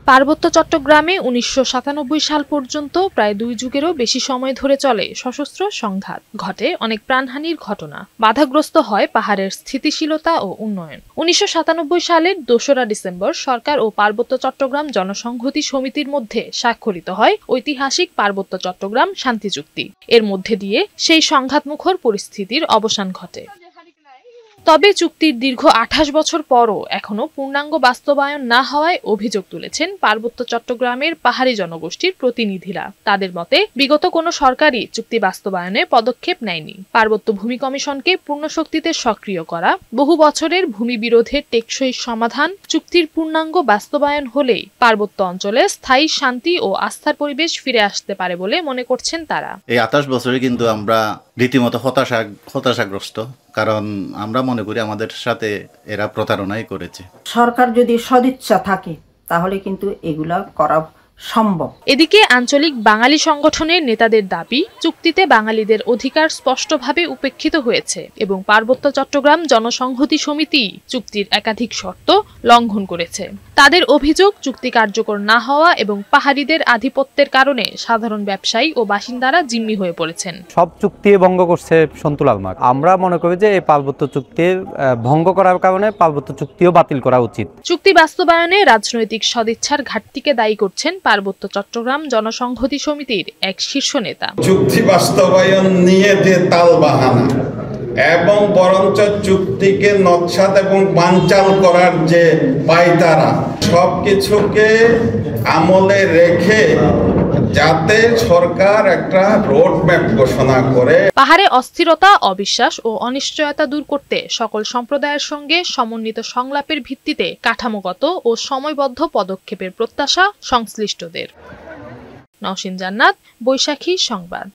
পার্বত্য চট্টগ্রামে ১৯৯৭ সাল পর্যন্ত প্রায় ২ যুগেরও বেশি সময় ধরে চলে সশস্ত্র সংঘাত। ঘটে অনেক প্রাণহানির ঘটনা। বাধাগ্রস্ত হয় পাহাড়ের স্থিতিশীলতা ও উন্নয়ন। ১৯৯৭ সালের ২রা ডিসেম্বর সরকার ও পার্বত্য চট্টগ্রাম জনসংহতি সমিতির মধ্যে স্বাক্ষরিত হয় ঐতিহাসিক পার্বত্য চট্টগ্রাম শান্তি চুক্তি। এর মধ্যে দিয়ে সেই সংঘাতমুখর পরিস্থিতির অবসান ঘটে। তবে চুক্তির দীর্ঘ ২৮ বছর পরও এখনো পূর্ণাঙ্গ বাস্তবায়ন না হওয়ায় অভিযোগ তুলেছেন পার্বত্য চট্টগ্রামের পাহাড়ি জনগোষ্ঠীর প্রতিনিধিরা। তাদের মতে বিগত কোনো সরকারই চুক্তি বাস্তবায়নে পদক্ষেপ নেয়নি। পার্বত্য ভূমি কমিশনকে পূর্ণশক্তিতে সক্রিয় করা, বহু বছরের ভূমি বিরোধের টেকসই সমাধান, চুক্তির পূর্ণাঙ্গ বাস্তবায়ন হলেই পার্বত্য অঞ্চলে স্থায়ী শান্তি ও আস্থার পরিবেশ ফিরে আসতে পারে বলে মনে করছেন তারা। এই ২৮ বছরে কিন্তু আমরা রীতিমতো হতাশাগ্রস্ত, কারণ আমরা মনে করি আমাদের সাথে এরা প্রতারণাই করেছে। সরকার যদি সদিচ্ছা থাকে তাহলে কিন্তু এগুলা করা সম্ভব। এদিকে আঞ্চলিক বাঙালি সংগঠনের নেতাদের দাবি, চুক্তিতে বাঙালিদের অধিকার স্পষ্টভাবে উপেক্ষিত হয়েছে এবং পার্বত্য চট্টগ্রাম জনসংহতি সমিতি চুক্তির একাধিক শর্ত লঙ্ঘন করেছে। তাদের অভিযোগ, চুক্তি কার্যকর না হওয়া এবং পাহাড়িদের আধিপত্যের কারণে সাধারণ ব্যবসায়ী ও বাসিন্দারা জিম্মি হয়ে পড়েছেন। সব চুক্তি ভঙ্গ করছে সন্তু লালমার্ক। আমরা মনে করি যে এই পার্বত্য চুক্তির ভঙ্গ করার কারণে পার্বত্য চুক্তিও বাতিল করা উচিত। চুক্তি বাস্তবায়নে রাজনৈতিক সদিচ্ছার ঘাটতিকে দায়ী করছেন পার্বত্য চট্টগ্রাম জনসংহতি সমিতির এক শীর্ষ নেতা। চুক্তি বাস্তবায়ন নিয়ে যে তালবাহানা এবং বরঞ্চ চুক্তিকে নৎসাৎ এবং বানচাল করার যে পায়তারা, সবকিছুকে আমলে রেখে যাতে সরকার একটা রোডম্যাপ ঘোষণা করে পাহাড়ে অস্থিরতা, অবিশ্বাস ও অনিশ্চয়তা দূর করতে সকল সম্প্রদায়ের সঙ্গে সমন্বিত সংলাপের ভিত্তিতে কাঠামোগত ও সময়বদ্ধ পদক্ষেপের প্রত্যাশা সংশ্লিষ্টদের। নওশীন জান্নাত, বৈশাখী সংবাদ।